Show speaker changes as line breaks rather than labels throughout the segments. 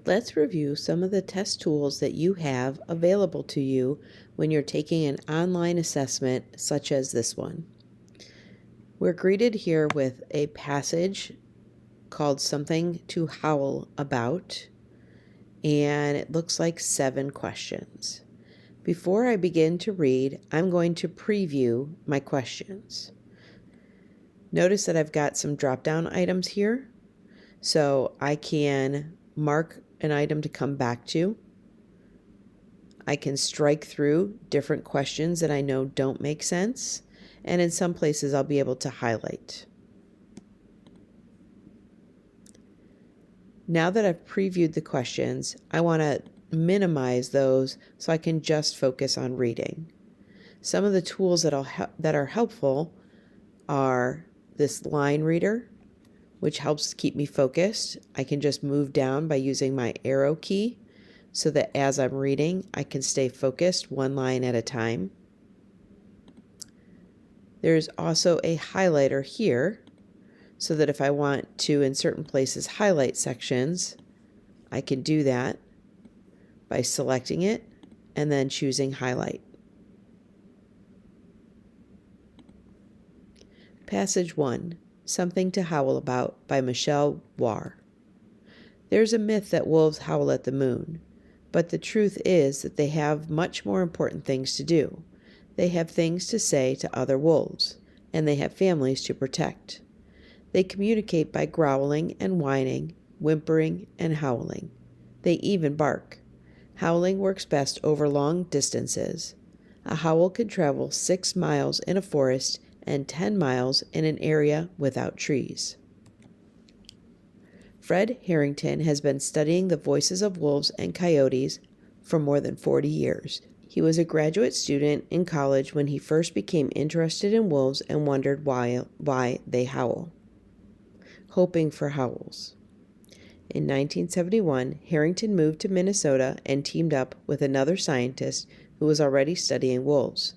Let's review some of the test tools that you have available to you when you're taking an online assessment such as this one. We're greeted here with a passage called Something to Howl About, and it looks like 7 questions. Before I begin to read, I'm going to preview my questions. Notice that I've got some drop-down items here, so I can mark an item to come back to. I can strike through different questions that I know don't make sense, and in some places I'll be able to highlight. Now that I've previewed the questions, I want to minimize those so I can just focus on reading. Some of the tools that are helpful are this line reader, which helps keep me focused. I can just move down by using my arrow key so that as I'm reading, I can stay focused one line at a time. There's also a highlighter here so that if I want to, in certain places, highlight sections, I can do that by selecting it and then choosing highlight. Passage 1. Something to Howl About by Michelle War. There's a myth that wolves howl at the moon, but the truth is that they have much more important things to do. They have things to say to other wolves, and they have families to protect. They communicate by growling and whining, whimpering and howling. They even bark. Howling works best over long distances. A howl can travel 6 miles in a forest and 10 miles in an area without trees. Fred Harrington has been studying the voices of wolves and coyotes for more than 40 years. He was a graduate student in college when he first became interested in wolves and wondered why they howl, hoping for howls. In 1971, Harrington moved to Minnesota and teamed up with another scientist who was already studying wolves.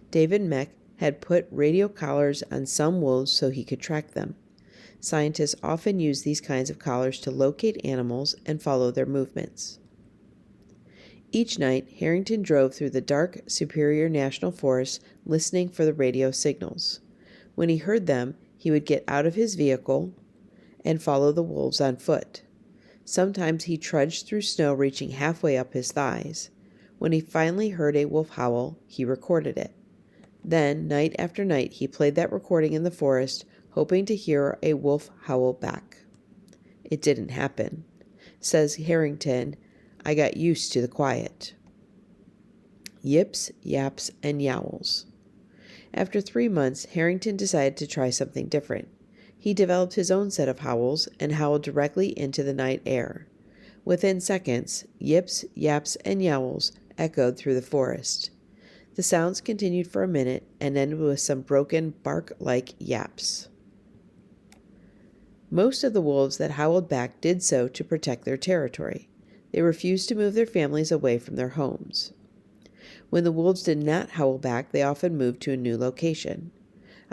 David Meck had put radio collars on some wolves so he could track them. Scientists often use these kinds of collars to locate animals and follow their movements. Each night, Harrington drove through the dark Superior National Forest listening for the radio signals. When he heard them, he would get out of his vehicle and follow the wolves on foot. Sometimes he trudged through snow reaching halfway up his thighs. When he finally heard a wolf howl, he recorded it. Then, night after night, he played that recording in the forest, hoping to hear a wolf howl back. It didn't happen. Says Harrington, I got used to the quiet. Yips, yaps, and yowls. After 3 months, Harrington decided to try something different. He developed his own set of howls and howled directly into the night air. Within seconds, yips, yaps, and yowls echoed through the forest. The sounds continued for a minute and ended with some broken bark-like yaps. Most of the wolves that howled back did so to protect their territory. They refused to move their families away from their homes. When the wolves did not howl back, they often moved to a new location.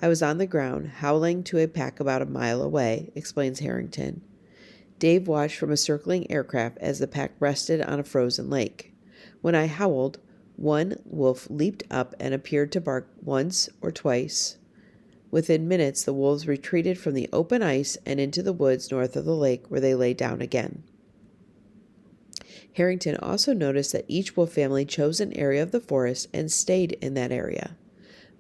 I was on the ground, howling to a pack about a mile away, explains Harrington. Dave watched from a circling aircraft as the pack rested on a frozen lake. When I howled, one wolf leaped up and appeared to bark once or twice. Within minutes, the wolves retreated from the open ice and into the woods north of the lake, where they lay down again. Harrington also noticed that each wolf family chose an area of the forest and stayed in that area.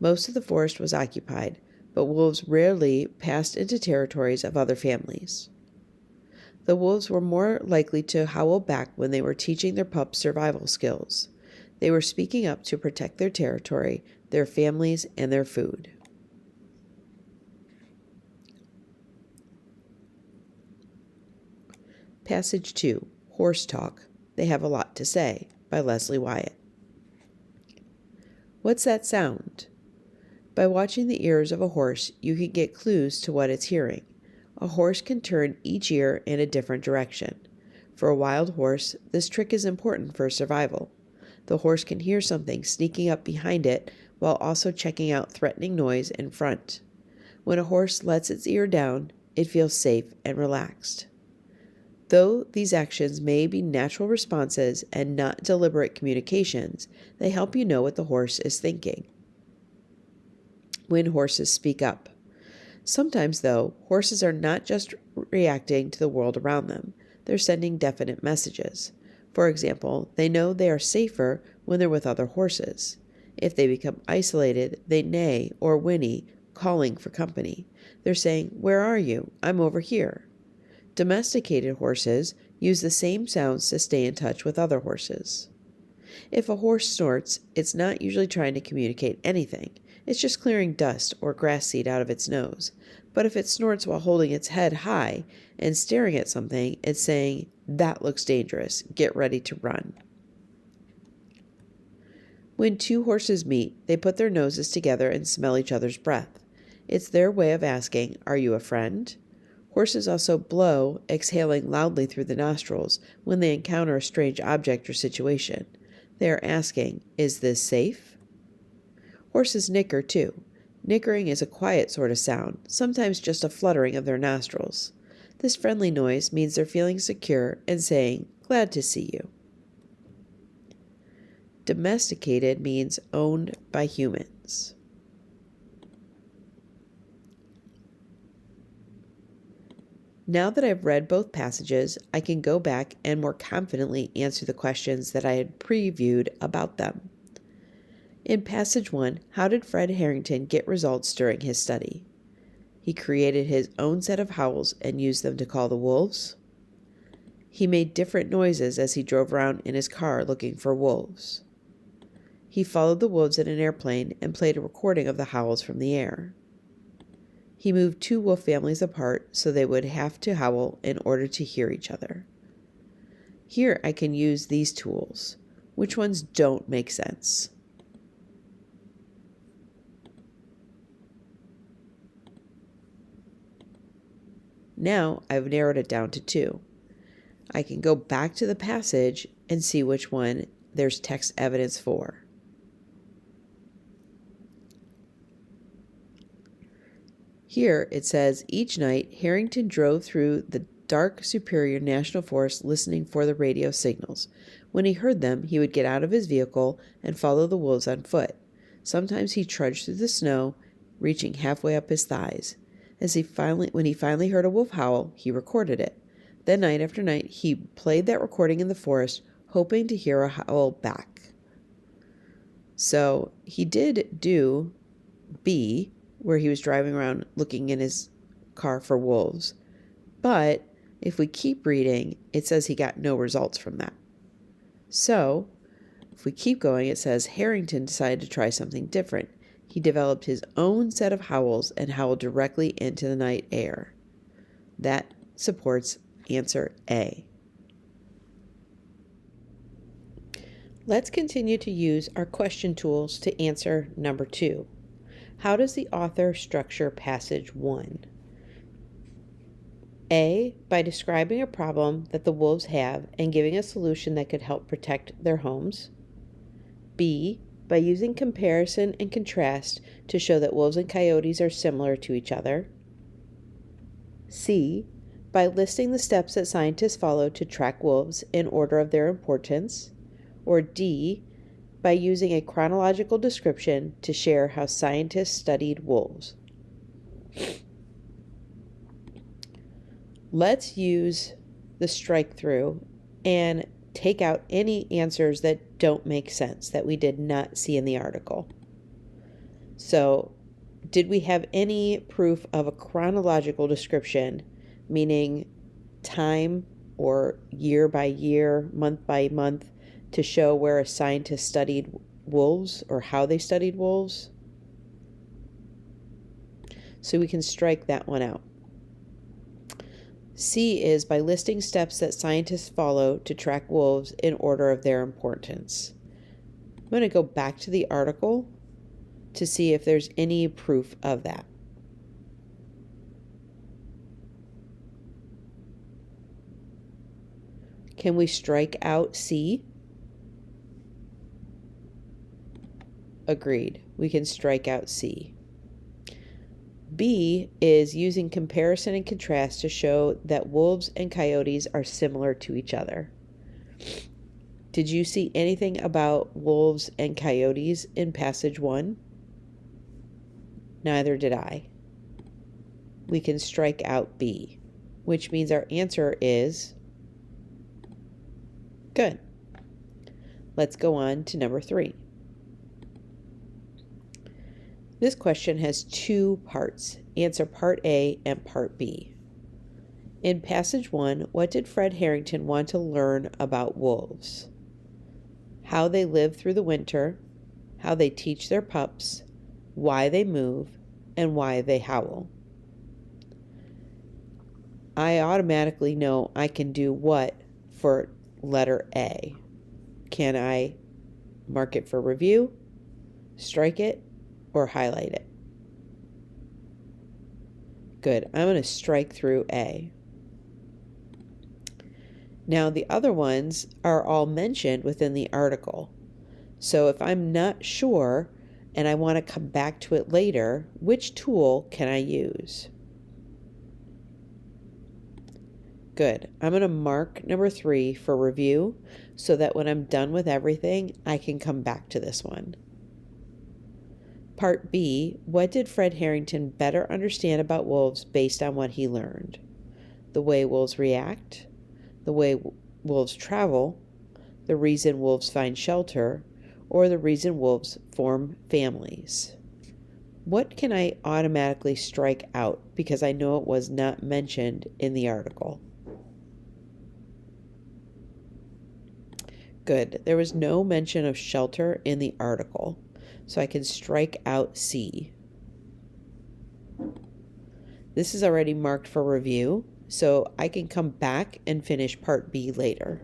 Most of the forest was occupied, but wolves rarely passed into territories of other families. The wolves were more likely to howl back when they were teaching their pups survival skills. They were speaking up to protect their territory, their families, and their food. Passage 2. Horse Talk. They Have a Lot to Say by Leslie Wyatt. What's that sound? By watching the ears of a horse, you can get clues to what it's hearing. A horse can turn each ear in a different direction. For a wild horse, this trick is important for survival. The horse can hear something sneaking up behind it while also checking out threatening noise in front. When a horse lets its ear down, it feels safe and relaxed. Though these actions may be natural responses and not deliberate communications, they help you know what the horse is thinking. When horses speak up. Sometimes, though, horses are not just reacting to the world around them, they're sending definite messages. For example, they know they are safer when they're with other horses. If they become isolated, they neigh or whinny, calling for company. They're saying, "Where are you? I'm over here." Domesticated horses use the same sounds to stay in touch with other horses. If a horse snorts, it's not usually trying to communicate anything. It's just clearing dust or grass seed out of its nose. But if it snorts while holding its head high and staring at something, it's saying, "That looks dangerous. Get ready to run." When two horses meet, they put their noses together and smell each other's breath. It's their way of asking, "Are you a friend?" Horses also blow, exhaling loudly through the nostrils when they encounter a strange object or situation. They are asking, "Is this safe?" Horses nicker too. Nickering is a quiet sort of sound, sometimes just a fluttering of their nostrils. This friendly noise means they're feeling secure and saying, "Glad to see you." Domesticated means owned by humans. Now that I've read both passages, I can go back and more confidently answer the questions that I had previewed about them. In passage 1, how did Fred Harrington get results during his study? He created his own set of howls and used them to call the wolves. He made different noises as he drove around in his car looking for wolves. He followed the wolves in an airplane and played a recording of the howls from the air. He moved two wolf families apart so they would have to howl in order to hear each other. Here I can use these tools. Which ones don't make sense? Now I've narrowed it down to 2. I can go back to the passage and see which one there's text evidence for. Here it says, each night Harrington drove through the dark Superior National Forest listening for the radio signals. When he heard them, he would get out of his vehicle and follow the wolves on foot. Sometimes he trudged through the snow, reaching halfway up his thighs. When he finally heard a wolf howl, he recorded it. Then night after night, he played that recording in the forest, hoping to hear a howl back. So he did do B, where he was driving around looking in his car for wolves. But if we keep reading, it says he got no results from that. So if we keep going, it says Harrington decided to try something different. He developed his own set of howls and howled directly into the night air. That supports answer A. Let's continue to use our question tools to answer number 2. How does the author structure passage 1? A, by describing a problem that the wolves have and giving a solution that could help protect their homes. B, by using comparison and contrast to show that wolves and coyotes are similar to each other. C, by listing the steps that scientists follow to track wolves in order of their importance. Or D, by using a chronological description to share how scientists studied wolves. Let's use the strike through and take out any answers that don't make sense that we did not see in the article. So, did we have any proof of a chronological description, meaning time or year by year, month by month, to show where a scientist studied wolves or how they studied wolves? So we can strike that one out. C is by listing steps that scientists follow to track wolves in order of their importance. I'm going to go back to the article to see if there's any proof of that. Can we strike out C? Agreed. We can strike out C. B is using comparison and contrast to show that wolves and coyotes are similar to each other. Did you see anything about wolves and coyotes in passage 1? Neither did I. We can strike out B, which means our answer is good. Let's go on to number 3. This question has 2 parts. Answer part A and part B. In passage 1, what did Fred Harrington want to learn about wolves? How they live through the winter, how they teach their pups, why they move, and why they howl. I automatically know I can do what for letter A. Can I mark it for review, strike it, or highlight it? Good. I'm going to strike through A. Now, the other ones are all mentioned within the article. So if I'm not sure and I want to come back to it later, which tool can I use? Good. I'm going to mark number 3 for review so that when I'm done with everything, I can come back to this one. Part B, what did Fred Harrington better understand about wolves based on what he learned? The way wolves react, the way wolves travel, the reason wolves find shelter, or the reason wolves form families. What can I automatically strike out because I know it was not mentioned in the article? Good. There was no mention of shelter in the article, so I can strike out C. This is already marked for review, so I can come back and finish part B later.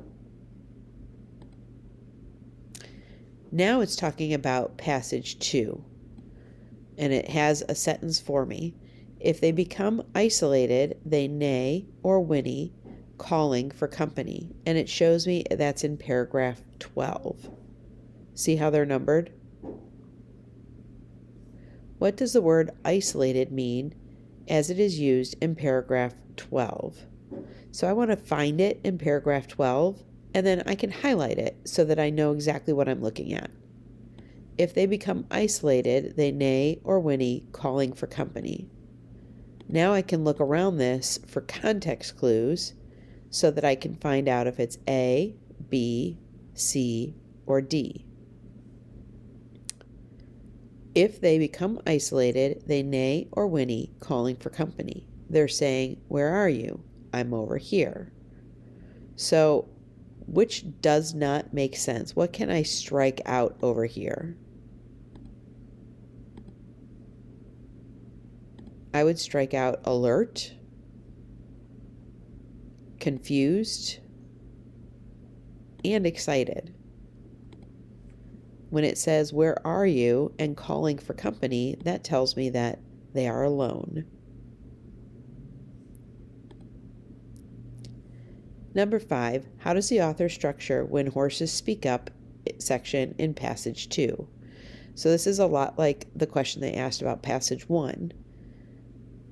Now it's talking about passage 2, and it has a sentence for me. If they become isolated, they neigh or whinny, calling for company. And it shows me that's in paragraph 12. See how they're numbered? What does the word isolated mean as it is used in paragraph 12? So I want to find it in paragraph 12, and then I can highlight it so that I know exactly what I'm looking at. If they become isolated, they neigh or whinny, calling for company. Now I can look around this for context clues so that I can find out if it's A, B, C, or D. If they become isolated, they neigh or whinny, calling for company. They're saying, "Where are you? I'm over here." So, which does not make sense? What can I strike out over here? I would strike out alert, confused, and excited. When it says, "Where are you?" and calling for company, that tells me that they are alone. Number 5, how does the author structure when horses speak up section in passage 2? So this is a lot like the question they asked about passage 1.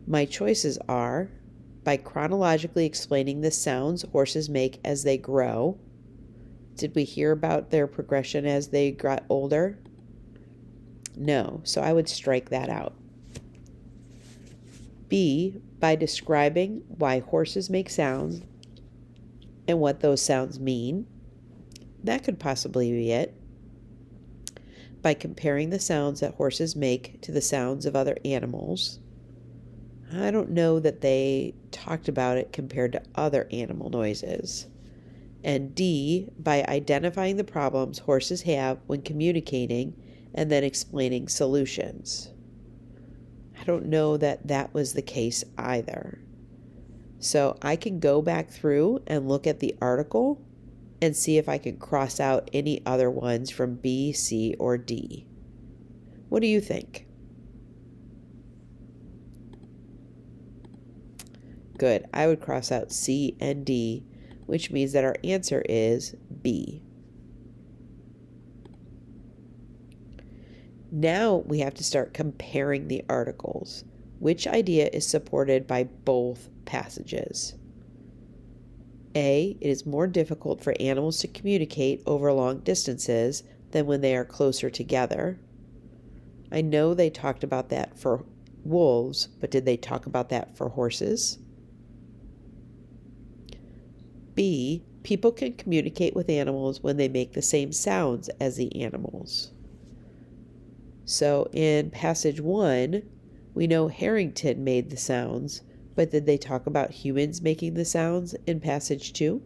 My choices are by chronologically explaining the sounds horses make as they grow. Did we hear about their progression as they got older? No, so I would strike that out. B, by describing why horses make sounds and what those sounds mean. That could possibly be it. By comparing the sounds that horses make to the sounds of other animals. I don't know that they talked about it compared to other animal noises. And D, by identifying the problems horses have when communicating and then explaining solutions. I don't know that that was the case either. So I can go back through and look at the article and see if I can cross out any other ones from B, C, or D. What do you think? Good. I would cross out C and D, which means that our answer is B. Now we have to start comparing the articles. Which idea is supported by both passages? A, it is more difficult for animals to communicate over long distances than when they are closer together. I know they talked about that for wolves, but did they talk about that for horses? B, people can communicate with animals when they make the same sounds as the animals. So in passage 1, we know Harrington made the sounds, but did they talk about humans making the sounds in passage 2?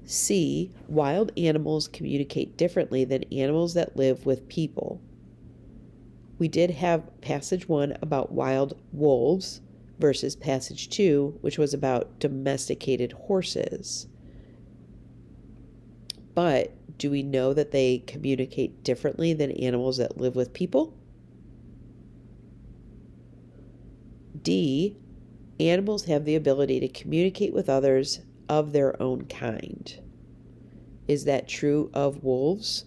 C, wild animals communicate differently than animals that live with people. We did have passage 1 about wild wolves versus passage 2, which was about domesticated horses. But do we know that they communicate differently than animals that live with people? D, animals have the ability to communicate with others of their own kind. Is that true of wolves?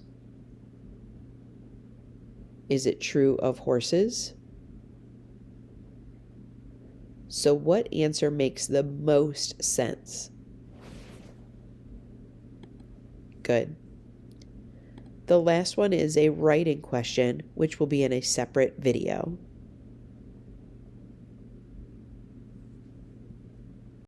Is it true of horses? So what answer makes the most sense? Good. The last one is a writing question, which will be in a separate video.